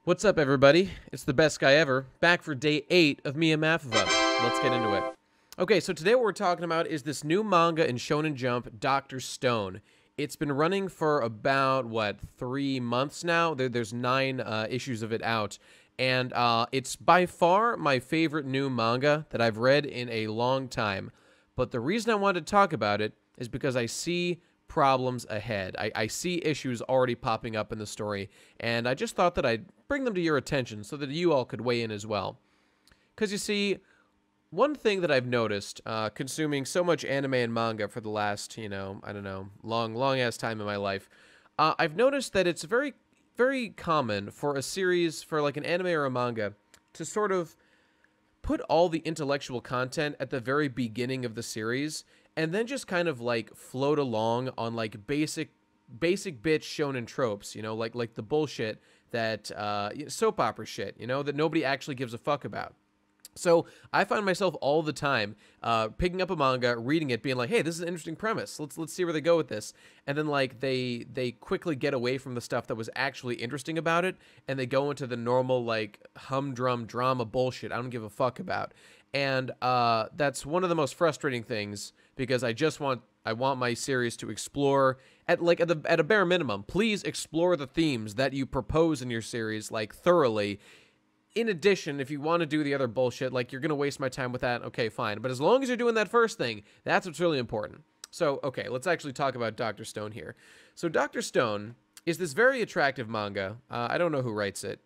What's up, everybody? It's the best guy ever, back for day 8 of MIAMAFV. Let's get into it. Okay, so today what we're talking about is this new manga in Shonen Jump, Dr. Stone. It's been running for about, 3 months now? There's 9 issues of it out. And it's by far my favorite new manga that I've read in a long time. But the reason I wanted to talk about it is because I see problems ahead. I see issues already popping up in the story, and I just thought that I'd bring them to your attention so that you all could weigh in as well. Because you see, one thing that I've noticed consuming so much anime and manga for the last, I don't know, long-ass time in my life, I've noticed that it's very, very common for a series, for like an anime or a manga, to sort of put all the intellectual content at the very beginning of the series and then just kind of like float along on like basic bitch shonen tropes, like the bullshit that soap opera shit, that nobody actually gives a fuck about. So I find myself all the time picking up a manga, reading it, being like, "Hey, this is an interesting premise. Let's see where they go with this." And then like they quickly get away from the stuff that was actually interesting about it, and they go into the normal like humdrum drama bullshit I don't give a fuck about. And that's one of the most frustrating things because I want my series to explore at a bare minimum. Please explore the themes that you propose in your series like thoroughly. In addition, if you want to do the other bullshit, like you're going to waste my time with that, okay, fine. But as long as you're doing that first thing, that's what's really important. So, okay, let's actually talk about Dr. Stone here. So Dr. Stone is this very attractive manga. I don't know who writes it.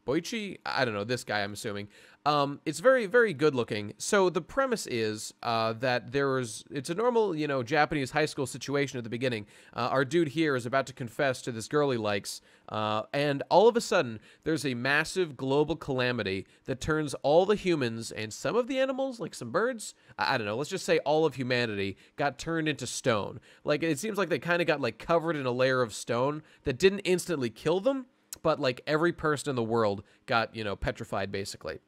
Boichi? I don't know, this guy, I'm assuming. It's very, very good looking. So the premise is that it's a normal, Japanese high school situation at the beginning. Our dude here is about to confess to this girl he likes, and all of a sudden, there's a massive global calamity that turns all the humans and some of the animals, like some birds, I don't know, let's just say all of humanity, got turned into stone. Like, it seems like they kind of got, like, covered in a layer of stone that didn't instantly kill them, but like every person in the world got, petrified basically.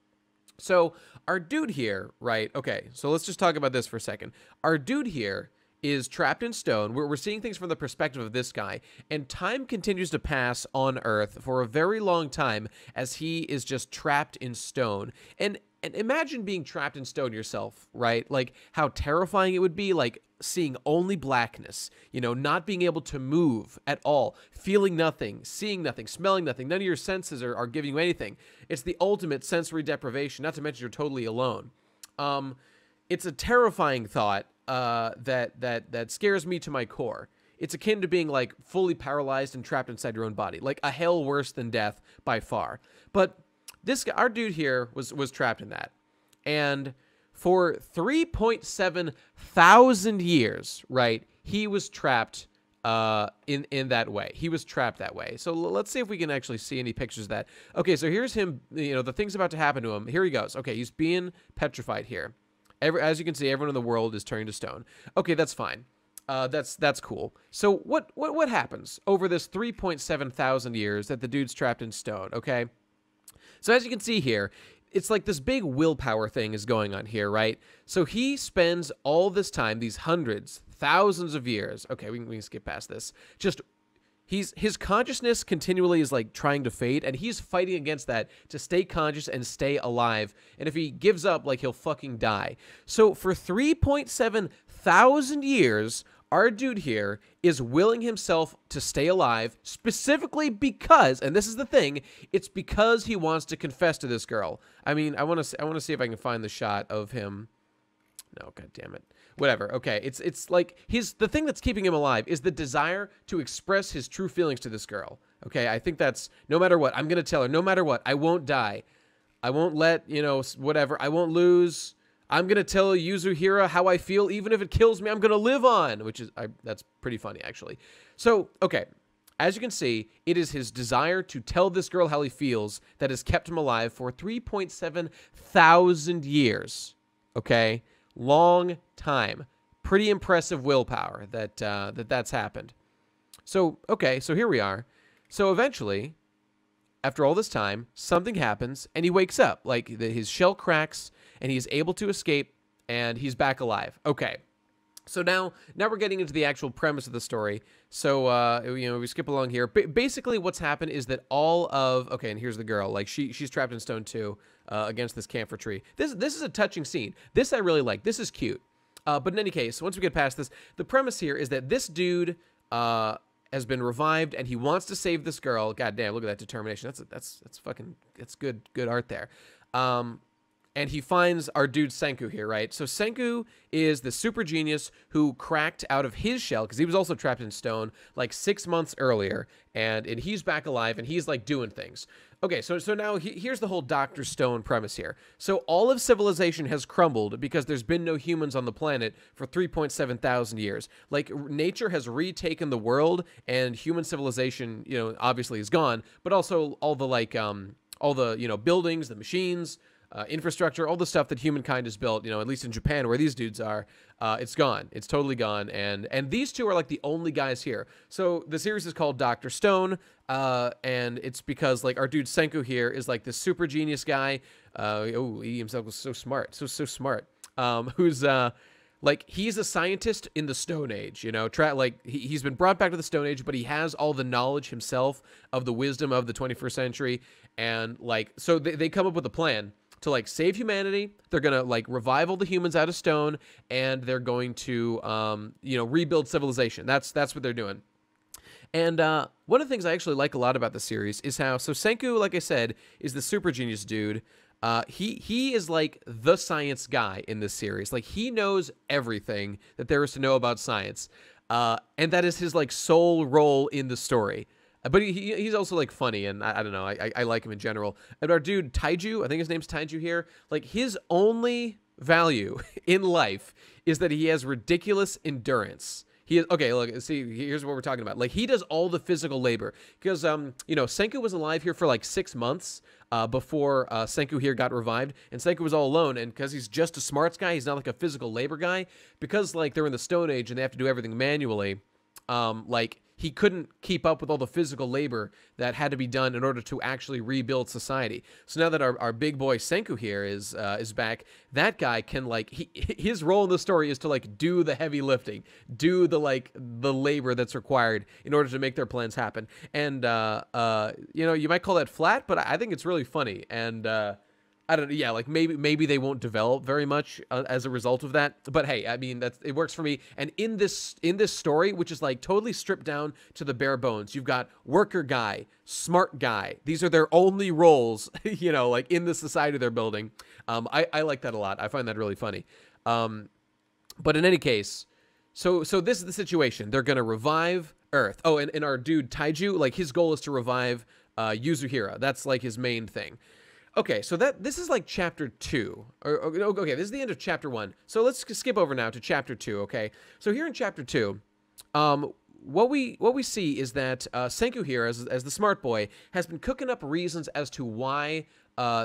So our dude here, right? Okay, so let's just talk about this for a second. Our dude here is trapped in stone. We're seeing things from the perspective of this guy, and time continues to pass on Earth for a very long time as he is just trapped in stone. And imagine being trapped in stone yourself, right? Like how terrifying it would be, like seeing only blackness, not being able to move at all, feeling nothing, seeing nothing, smelling nothing. None of your senses are giving you anything. It's the ultimate sensory deprivation, not to mention you're totally alone. It's a terrifying thought that scares me to my core. It's akin to being like fully paralyzed and trapped inside your own body, like a hell worse than death by far. But this guy, our dude here, was trapped in that, and for 3.7 thousand years, right, he was trapped in that way. He was trapped that way. So let's see if we can actually see any pictures of that. Okay, so here's him. The thing's about to happen to him. Here he goes. Okay, he's being petrified here. As you can see, everyone in the world is turning to stone. Okay, that's fine. That's cool. So what happens over this 3.7 thousand years that the dude's trapped in stone? Okay. So as you can see here, it's like this big willpower thing is going on here, right? So he spends all this time, these hundreds, thousands of years. Okay, we can skip past this. Just his consciousness continually is like trying to fade, and he's fighting against that to stay conscious and stay alive. And if he gives up, like he'll fucking die. So for 3.7 thousand years, our dude here is willing himself to stay alive specifically because, and this is the thing, it's because he wants to confess to this girl. I mean, I want to see if I can find the shot of him. No, god damn it. Whatever. Okay, it's like the thing that's keeping him alive is the desire to express his true feelings to this girl. Okay, I think that's no matter what. I'm going to tell her no matter what, I won't die. I won't let, whatever. I won't lose. I'm going to tell Yuzuhira how I feel, even if it kills me, I'm going to live on, which is, that's pretty funny, actually. So, okay, as you can see, it is his desire to tell this girl how he feels that has kept him alive for 3.7 thousand years, okay? Long time. Pretty impressive willpower that's happened. So, okay, so here we are. So eventually, after all this time, something happens, and he wakes up. Like, his shell cracks, and he's able to escape, and he's back alive. Okay. So now we're getting into the actual premise of the story. So, we skip along here. Basically, what's happened is that all of... Okay, and here's the girl. Like, she's trapped in stone, too, against this camphor tree. This is a touching scene. This I really like. This is cute. But in any case, once we get past this, the premise here is that this dude has been revived, and he wants to save this girl. God damn, look at that determination. That's good art there. And he finds our dude Senku here, right? So Senku is the super genius who cracked out of his shell, because he was also trapped in stone like 6 months earlier, and he's back alive, and he's like doing things. Okay, so now here's the whole Dr. Stone premise here. So all of civilization has crumbled because there's been no humans on the planet for 3.7 thousand years. Like, nature has retaken the world, and human civilization, obviously is gone, but also all the buildings, the machines, infrastructure, all the stuff that humankind has built, at least in Japan where these dudes are, it's gone. It's totally gone. And these two are like the only guys here. So the series is called Dr. Stone, and it's because like our dude Senku here is like this super genius guy. He himself was so smart, so smart. Who's like, he's a scientist in the Stone Age, he's been brought back to the Stone Age, but he has all the knowledge himself of the wisdom of the 21st century. And like, so they come up with a plan to like save humanity. They're gonna like revive all the humans out of stone, and they're going to rebuild civilization. That's what they're doing. And one of the things I actually like a lot about the series is how, so Senku, like I said, is the super genius dude. He is like the science guy in this series. Like, he knows everything that there is to know about science, and that is his like sole role in the story. But he's also, like, funny, and I don't know, I like him in general. And our dude, Taiju, I think his name's Taiju here, like, his only value in life is that he has ridiculous endurance. Okay, look, see, here's what we're talking about. Like, he does all the physical labor. Because, Senku was alive here for, like, 6 months before Senku here got revived. And Senku was all alone, and because he's just a smarts guy, he's not, like, a physical labor guy. Because, like, they're in the Stone Age and they have to do everything manually, he couldn't keep up with all the physical labor that had to be done in order to actually rebuild society. So now that our big boy Senku here is back, that guy can, like, his role in the story is to, like, do the heavy lifting, do the labor that's required in order to make their plans happen. And you might call that flat, but I think it's really funny. And I don't know, yeah, like maybe they won't develop very much as a result of that. But hey, I mean, it works for me. And in this story, which is like totally stripped down to the bare bones, you've got worker guy, smart guy. These are their only roles, like in the society they're building. I like that a lot. I find that really funny. But in any case, so this is the situation. They're gonna revive Earth. Oh, and our dude Taiju, like his goal is to revive Yuzuhira. That's like his main thing. Okay, so this is like chapter 2. Okay, this is the end of chapter 1. So let's skip over now to chapter 2, okay? So here in chapter 2, what we see is that Senku here, as the smart boy, has been cooking up reasons as to why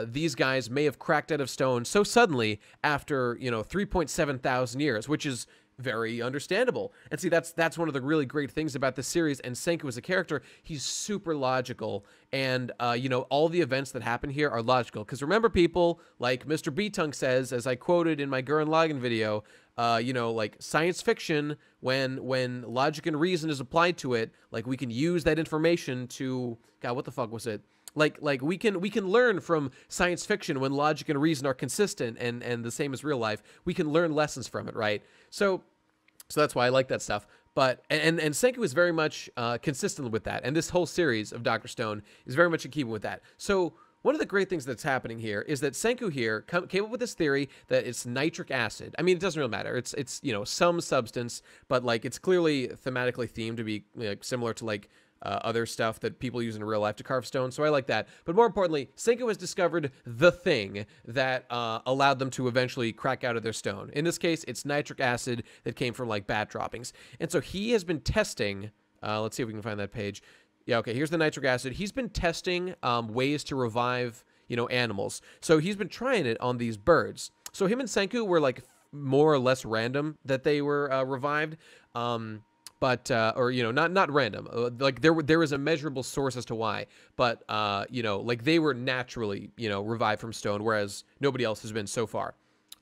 these guys may have cracked out of stone so suddenly after, 3.7 thousand years, which is very understandable. And see, that's one of the really great things about this series. And Senku as a character, he's super logical, and all the events that happen here are logical. Because remember, people, like Mr. B-Tunk says, as I quoted in my Gurren Lagann video, like science fiction, when logic and reason is applied to it, like we can use that information to, God, what the fuck was it? Like we can learn from science fiction when logic and reason are consistent and the same as real life. We can learn lessons from it, right? So that's why I like that stuff. But and Senku is very much consistent with that, and this whole series of Dr. Stone is very much in keeping with that. So one of the great things that's happening here is that Senku here came up with this theory that it's nitric acid. I mean, it doesn't really matter. It's some substance, but like it's clearly thematically themed to be similar to like other stuff that people use in real life to carve stone. So I like that. But more importantly, Senku has discovered the thing that allowed them to eventually crack out of their stone. In this case, it's nitric acid that came from like bat droppings. And so he has been testing, let's see if we can find that page. Yeah, okay, here's the nitric acid. He's been testing ways to revive, animals. So he's been trying it on these birds. So him and Senku were like more or less random that they were revived. But not random. Like there was a measurable source as to why. But like they were naturally, revived from stone, whereas nobody else has been so far.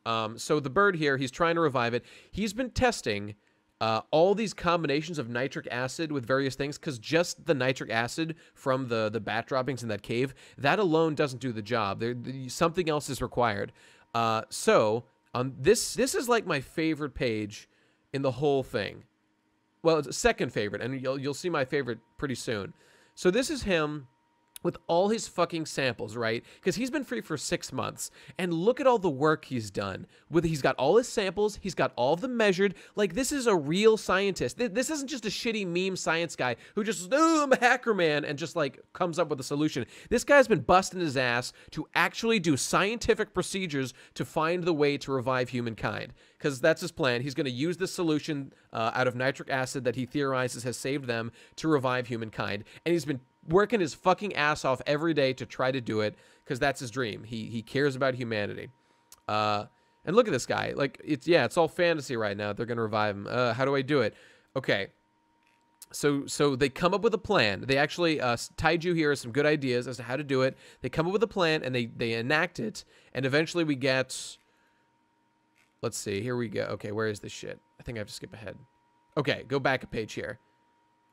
So the bird here, he's trying to revive it. He's been testing all these combinations of nitric acid with various things, because just the nitric acid from the bat droppings in that cave, that alone doesn't do the job. Something else is required. This is like my favorite page in the whole thing. Well, it's a second favorite, and you'll see my favorite pretty soon. So this is him with all his fucking samples, right? Because he's been free for 6 months, and look at all the work he's done. He's got all his samples, he's got all of them measured. Like, this is a real scientist. This isn't just a shitty meme science guy who just, oh, I'm a hacker man, and just, like, comes up with a solution. This guy's been busting his ass to actually do scientific procedures to find the way to revive humankind. Because that's his plan. He's going to use this solution out of nitric acid that he theorizes has saved them to revive humankind. And he's been working his fucking ass off every day to try to do it, because that's his dream. He cares about humanity. And look at this guy. Like, it's all fantasy right now. They're gonna revive him. How do I do it? Okay. So they come up with a plan. They actually Taiju here has some good ideas as to how to do it. They come up with a plan and they enact it, and eventually we get. Let's see. Here we go. Okay, where is this shit? I think I have to skip ahead. Okay, go back a page here.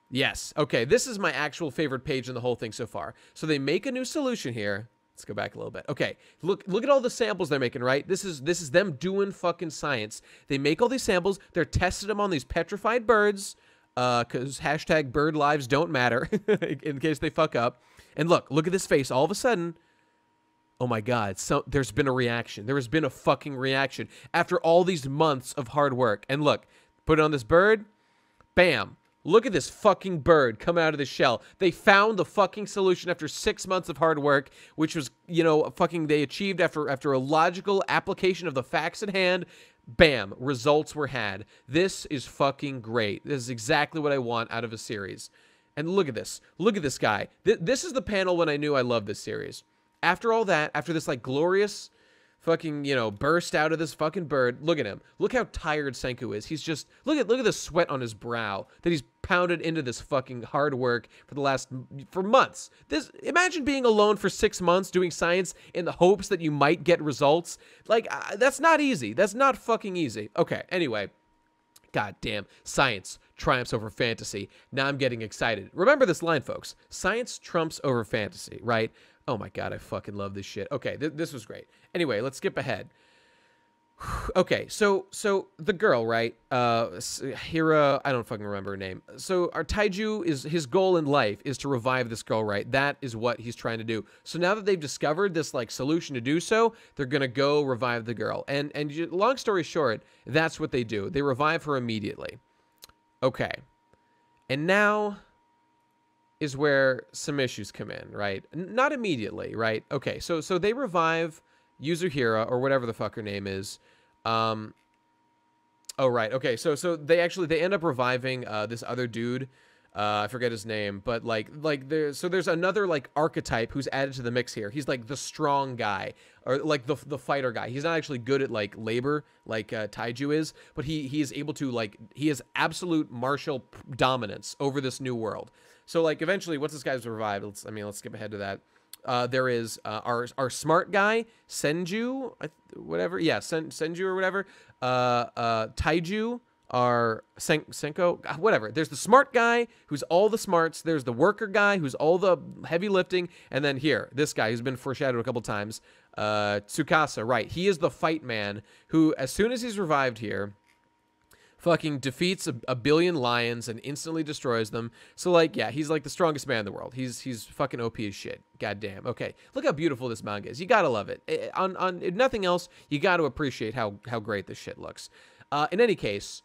Yes. Okay, this is my actual favorite page in the whole thing so far. So they make a new solution here. Let's go back a little bit. Okay, look at all the samples they're making, right? This is them doing fucking science. They make all these samples. They're testing them on these petrified birds, because hashtag bird lives don't matter in case they fuck up. And look at this face. All of a sudden, oh my God, there's been a reaction. There has been a fucking reaction after all these months of hard work. And look, put it on this bird, bam. Look at this fucking bird coming out of the shell. They found the fucking solution after 6 months of hard work, which was, they achieved after a logical application of the facts at hand. Bam, results were had. This is fucking great. This is exactly what I want out of a series. And look at this. Look at this guy. This is the panel when I knew I loved this series. After all that, after this, like, glorious fucking, burst out of this fucking bird. Look at him. Look how tired Senku is. He's just, look at the sweat on his brow that he's pounded into this fucking hard work for months. Imagine being alone for 6 months doing science in the hopes that you might get results. Like, that's not easy. That's not fucking easy. Okay, anyway. God damn, science triumphs over fantasy. Now I'm getting excited. Remember this line, folks. Science trumps over fantasy, right? Oh my God, I fucking love this shit. Okay, this was great. Anyway, let's skip ahead. Okay, so the girl, right? Hira, I don't fucking remember her name. So our Taiju, his goal in life is to revive this girl, right? That is what he's trying to do. So now that they've discovered this, like, solution to do so, they're gonna go revive the girl. And long story short, that's what they do. They revive her immediately. Okay. And now is where some issues come in, right? Not immediately, right? Okay, so they revive Yuzuhira, or whatever the fuck her name is. Oh, right, okay, so they end up reviving this other dude. I forget his name, but there's another, like, archetype who's added to the mix here. He's like the strong guy, or like the fighter guy. He's not actually good at, like, labor like Taiju is, but he is able to, like, he has absolute martial dominance over this new world. So, like, eventually, once this guy's revived, let's skip ahead to that. There is our smart guy, Senju, whatever. Yeah, Senju or whatever. Taiju, our Senko, whatever. There's the smart guy who's all the smarts. There's the worker guy who's all the heavy lifting. And then here, this guy who's been foreshadowed a couple times, Tsukasa, right. He is the fight man who, as soon as he's revived here, fucking defeats a billion lions and instantly destroys them. So, like, yeah, he's like the strongest man in the world. He's fucking OP as shit. God damn. Okay, look how beautiful this manga is. You gotta love it. If nothing else, you gotta appreciate how great this shit looks. In any case,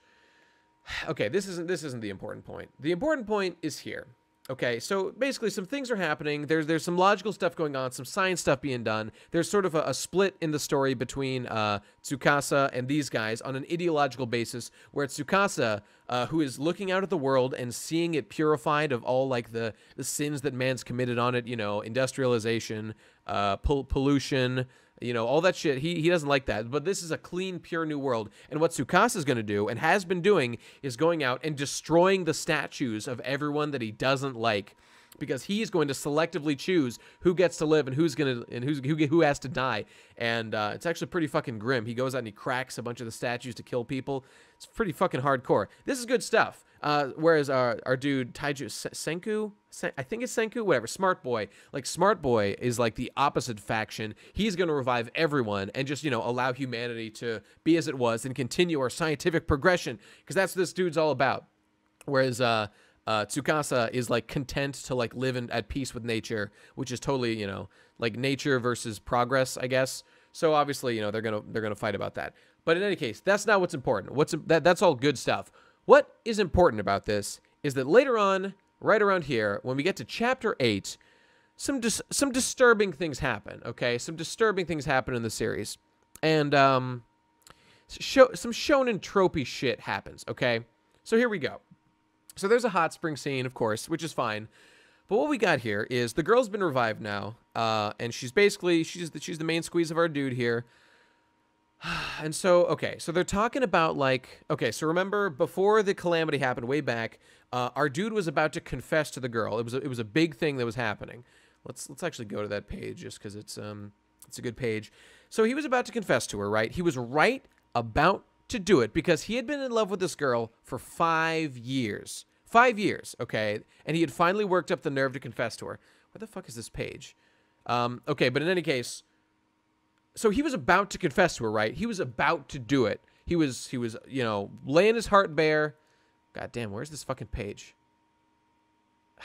okay, this isn't the important point. The important point is here. Okay, so basically some things are happening. There's some logical stuff going on, some science stuff being done. There's sort of a split in the story between Tsukasa and these guys on an ideological basis, where Tsukasa, who is looking out at the world and seeing it purified of all, like, the sins that man's committed on it, industrialization, pollution, all that shit. He doesn't like that. But this is a clean, pure new world. And what Tsukasa is going to do, and has been doing, is going out and destroying the statues of everyone that he doesn't like. because he's going to selectively choose who gets to live and who has to die. And it's actually pretty fucking grim. He goes out and he cracks a bunch of the statues to kill people. It's pretty fucking hardcore. This is good stuff. Whereas our dude Taiju Senku, I think it's Senku, whatever, Smart Boy. Like, Smart Boy is like the opposite faction. He's going to revive everyone and just, you know, allow humanity to be as it was and continue our scientific progression, because that's what this dude's all about. Whereas Tsukasa is like content to like live at peace with nature, which is totally, you know, like nature versus progress, I guess. So obviously, you know, they're gonna fight about that. But in any case, that's not what's important. That's all good stuff. What is important about this is that later on, right around here, when we get to chapter 8, some disturbing things happen. Okay, some disturbing things happen in the series, and some shonen tropey shit happens. Okay, so here we go. So there's a hot spring scene, of course, which is fine. But what we got here is the girl's been revived now, and she's the main squeeze of our dude here. And so, okay, so they're talking about, like, okay, so remember before the calamity happened way back, our dude was about to confess to the girl. It was a big thing that was happening. Let's actually go to that page just because it's a good page. So he was about to confess to her, right? He was right about to do it because he had been in love with this girl for 5 years. 5 years, okay? And he had finally worked up the nerve to confess to her. Where the fuck is this page? Okay, but in any case, so he was about to confess to her, right? He was about to do it. He was, you know, laying his heart bare. God damn, where's this fucking page?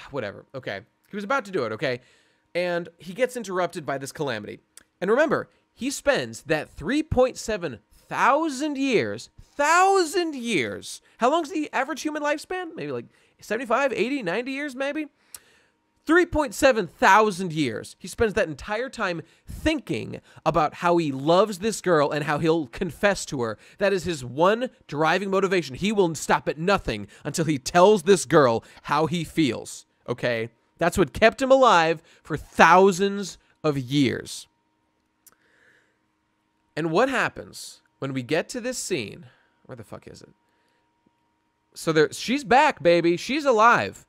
Whatever. Okay. He was about to do it, okay? And he gets interrupted by this calamity. And remember, he spends that 3.7 thousand years. How long's the average human lifespan? Maybe like 75, 80, 90 years, maybe? 3.7 thousand years. He spends that entire time thinking about how he loves this girl and how he'll confess to her. That is his one driving motivation. He will stop at nothing until he tells this girl how he feels, okay? That's what kept him alive for thousands of years. And what happens when we get to this scene? Where the fuck is it? So she's back, baby. She's alive.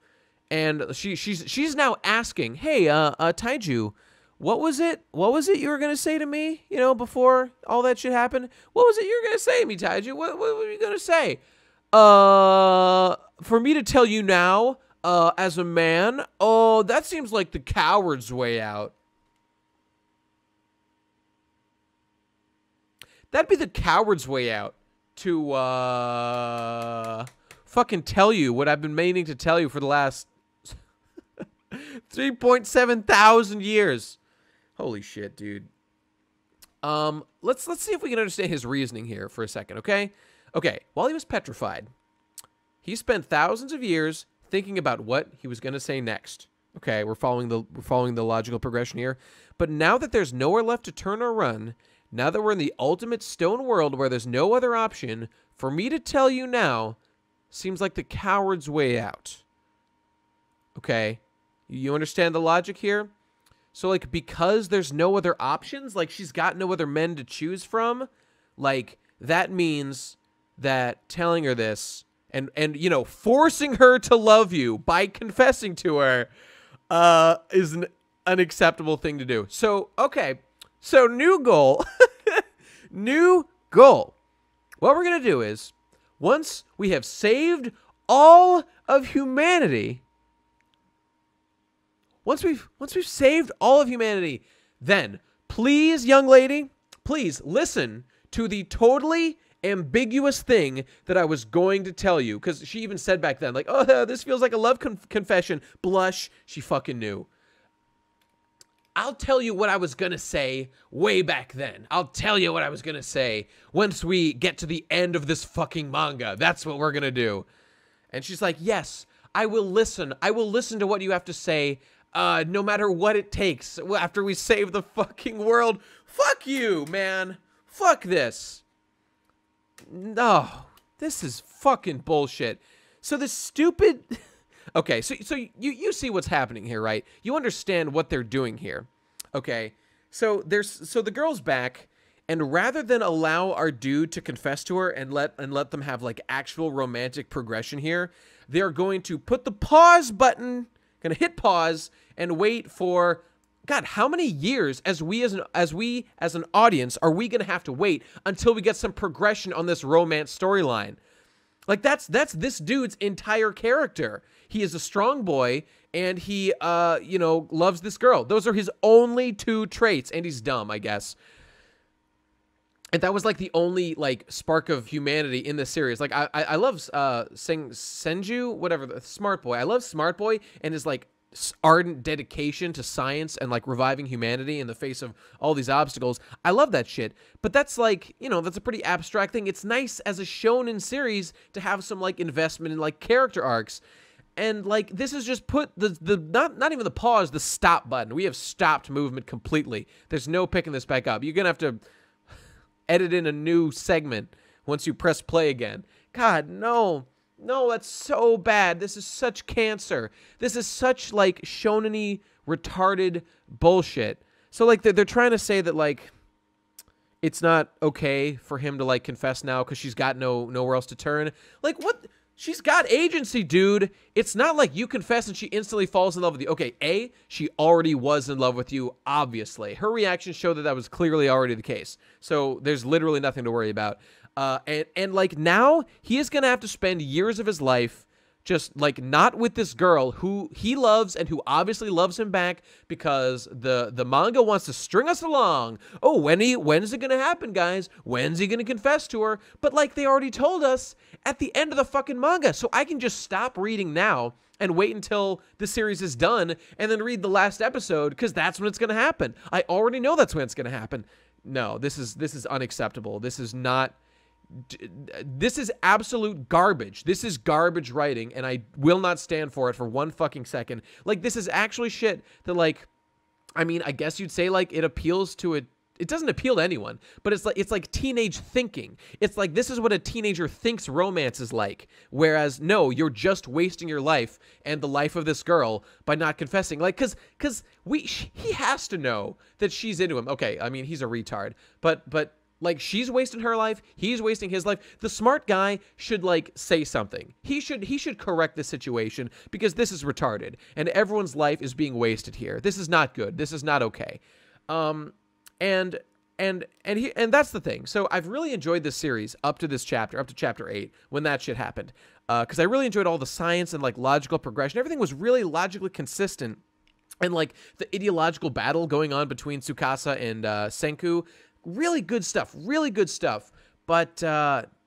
And she's now asking, hey, Taiju, what was it you were gonna say to me, you know, before all that shit happened? What was it you were gonna say to me, Taiju? What were you gonna say? For me to tell you now, as a man, oh, that seems like the coward's way out. That'd be the coward's way out to, fucking tell you what I've been meaning to tell you for the last 3.7 thousand years. Holy shit, dude. Let's see if we can understand his reasoning here for a second, okay? Okay, while he was petrified, he spent thousands of years thinking about what he was going to say next. Okay, we're following the logical progression here. But now that there's nowhere left to turn or run, now that we're in the ultimate stone world where there's no other option, for me to tell you now seems like the coward's way out. Okay? You understand the logic here? So, like, because there's no other options, like, she's got no other men to choose from, like, that means that telling her this and you know, forcing her to love you by confessing to her is an unacceptable thing to do. So, okay. So, new goal. New goal. What we're going to do is, once we have saved all of humanity, once we've saved all of humanity, then please, young lady, please listen to the totally ambiguous thing that I was going to tell you. Because she even said back then, like, oh, this feels like a love confession. Blush. She fucking knew. I'll tell you what I was going to say way back then. I'll tell you what I was going to say once we get to the end of this fucking manga. That's what we're going to do. And she's like, yes, I will listen. I will listen to what you have to say, no matter what it takes after we save the fucking world. Fuck you, man. Fuck this. No, this is fucking bullshit. So this stupid... Okay, so you see what's happening here, right? You understand what they're doing here. Okay, so the girl's back, and rather than allow our dude to confess to her and let them have like actual romantic progression here, they are going to put the pause button Gonna hit pause and wait for, God, how many years as we as an audience are we gonna have to wait until we get some progression on this romance storyline? Like, that's this dude's entire character. He is a strong boy, and he, you know, loves this girl. Those are his only two traits, and he's dumb, I guess. And that was, like, the only, like, spark of humanity in the series. Like, I love Senju, whatever, the Smart Boy. I love Smart Boy and his, like, ardent dedication to science and, like, reviving humanity in the face of all these obstacles. I love that shit. But that's, like, you know, that's a pretty abstract thing. It's nice as a shonen series to have some, like, investment in, like, character arcs. And, like, this is just put not even the pause, the stop button. We have stopped movement completely. There's no picking this back up. You're gonna have to edit in a new segment once you press play again. God, no. No, that's so bad. This is such cancer. This is such, like, shonen-y, retarded bullshit. So, like, they're trying to say that, like, it's not okay for him to, like, confess now because she's got nowhere else to turn. Like, what? She's got agency, dude. It's not like you confess and she instantly falls in love with you. Okay, A, she already was in love with you, obviously. Her reaction showed that was clearly already the case. So there's literally nothing to worry about. And like, now he is going to have to spend years of his life just, like, not with this girl who he loves and who obviously loves him back because the manga wants to string us along. Oh, when's it going to happen, guys? When's he going to confess to her? But, like, they already told us at the end of the fucking manga, so I can just stop reading now and wait until the series is done and then read the last episode because that's when it's going to happen. I already know that's when it's going to happen. No, this is unacceptable. This is not... This is absolute garbage. This is garbage writing, and I will not stand for it for one fucking second. Like, this is actually shit that, like, I mean, I guess you'd say, like, it appeals to it. It doesn't appeal to anyone, but it's like teenage thinking. It's like, this is what a teenager thinks romance is like. Whereas, no, you're just wasting your life and the life of this girl by not confessing. Like, cause he has to know that she's into him. Okay, I mean, he's a retard, but like, she's wasting her life. He's wasting his life. The smart guy should, like, say something. He should correct the situation because this is retarded and everyone's life is being wasted here. This is not good. This is not okay. And that's the thing. So I've really enjoyed this series up to this chapter, up to chapter 8, when that shit happened. Because I really enjoyed all the science and, like, logical progression. Everything was really logically consistent. And, like, the ideological battle going on between Tsukasa and Senku. Really good stuff. Really good stuff. But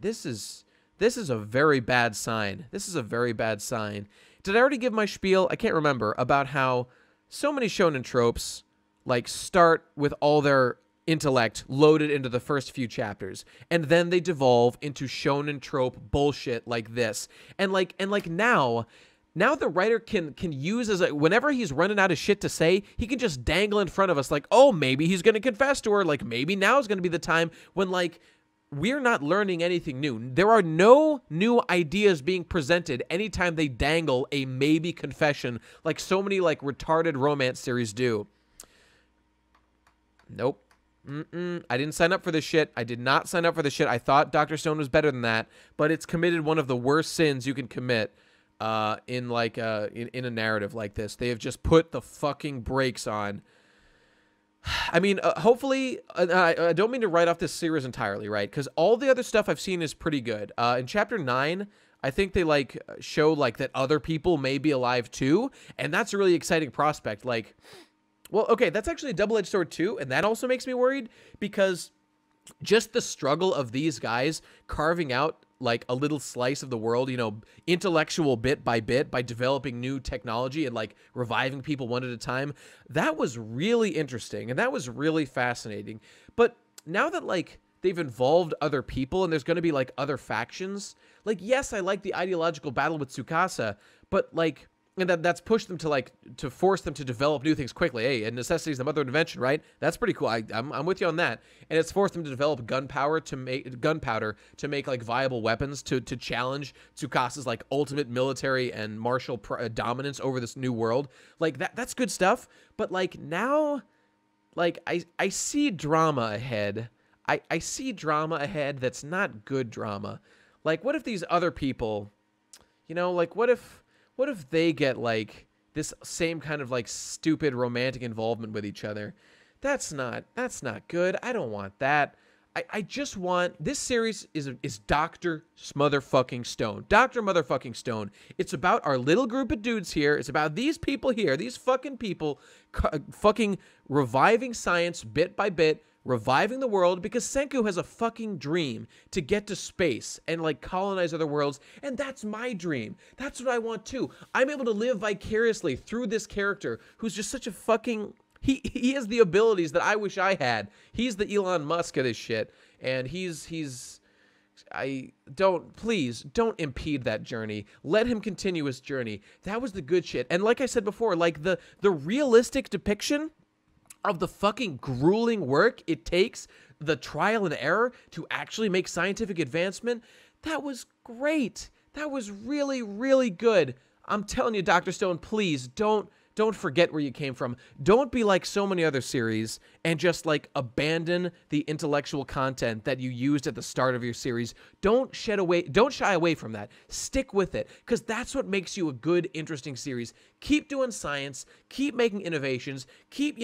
this is a very bad sign. This is a very bad sign. Did I already give my spiel? I can't remember about how so many shonen tropes, like, start with all their intellect loaded into the first few chapters, and then they devolve into shonen trope bullshit like this. And like now the writer can use as whenever he's running out of shit to say, he can just dangle in front of us like, oh, maybe he's going to confess to her. Like, maybe now is going to be the time when, like, we're not learning anything new. There are no new ideas being presented anytime they dangle a maybe confession like so many, like, retarded romance series do. Nope. I didn't sign up for this shit. I did not sign up for this shit. I thought Dr. Stone was better than that, but it's committed one of the worst sins you can commit in a narrative like this. They have just put the fucking brakes on. I mean, hopefully, I don't mean to write off this series entirely, right? Because all the other stuff I've seen is pretty good. In chapter 9, I think they, like, show, like, that other people may be alive too, and that's a really exciting prospect. Like, well, okay, that's actually a double-edged sword too, and that also makes me worried because just the struggle of these guys carving out, like, a little slice of the world, you know, intellectual bit by developing new technology and, like, reviving people one at a time, that was really interesting and that was really fascinating. But now that, like, they've involved other people and there's going to be, like, other factions, like, yes, I like the ideological battle with Tsukasa, but, like, and that's pushed them to, like, to force them to develop new things quickly. Hey, and necessity is the mother of invention, right? That's pretty cool. I'm with you on that. And it's forced them to develop gunpowder to make like viable weapons to challenge Tsukasa's, like, ultimate military and martial dominance over this new world. Like, that's good stuff. But, like, now, like, I see drama ahead. I see drama ahead that's not good drama. Like, what if these other people, you know, like, what if they get, like, this same kind of like stupid romantic involvement with each other. That's not good. I don't want that. I just want, this series is Dr. Motherfucking Stone. Dr. Motherfucking Stone. It's about our little group of dudes here. It's about these people here, these fucking people fucking reviving science bit by bit, reviving the world, because Senku has a fucking dream to get to space and like colonize other worlds, and that's my dream. That's what I want too. I'm able to live vicariously through this character who's just such a fucking... He has the abilities that I wish I had. He's the Elon Musk of this shit, and please don't impede that journey. Let him continue his journey. That was the good shit. And like I said before, like the realistic depiction of the fucking grueling work it takes, the trial and error to actually make scientific advancement, that was great. That was really, really good. I'm telling you, Dr. Stone, please don't forget where you came from. Don't be like so many other series and just like abandon the intellectual content that you used at the start of your series. Don't shy away from that. Stick with it, because that's what makes you a good, interesting series. Keep doing science, keep making innovations, keep,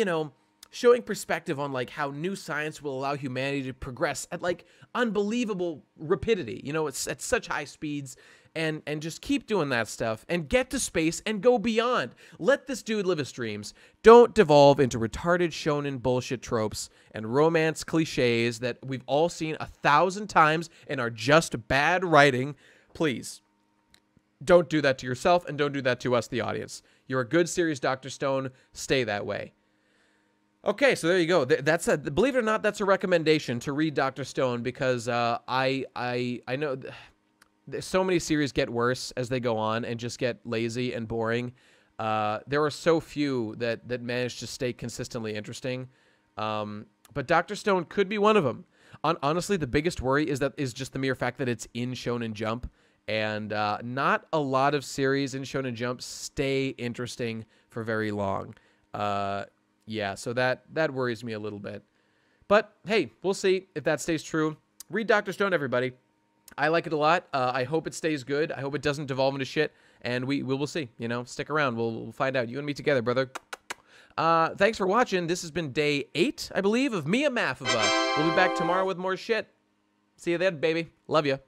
showing perspective on like how new science will allow humanity to progress at like unbelievable rapidity. It's at such high speeds. And just keep doing that stuff and get to space and go beyond. Let this dude live his dreams. Don't devolve into retarded shonen bullshit tropes and romance cliches that we've all seen 1,000 times and are just bad writing. Please, don't do that to yourself, and don't do that to us, the audience. You're a good series, Dr. Stone. Stay that way. Okay, so there you go. Believe it or not, that's a recommendation to read Dr. Stone, because I know... so many series get worse as they go on and just get lazy and boring. There are so few that manage to stay consistently interesting. But Dr. Stone could be one of them. Honestly, the biggest worry is just the mere fact that it's in Shonen Jump, and not a lot of series in Shonen Jump stay interesting for very long. Yeah, so that worries me a little bit. But hey, we'll see if that stays true. Read Dr. Stone, everybody. I like it a lot. I hope it stays good. I hope it doesn't devolve into shit, and we will see. Stick around. We'll find out. You and me together, brother. Thanks for watching. This has been day 8, I believe, of MIAMAFV. We'll be back tomorrow with more shit. See you then, baby. Love you.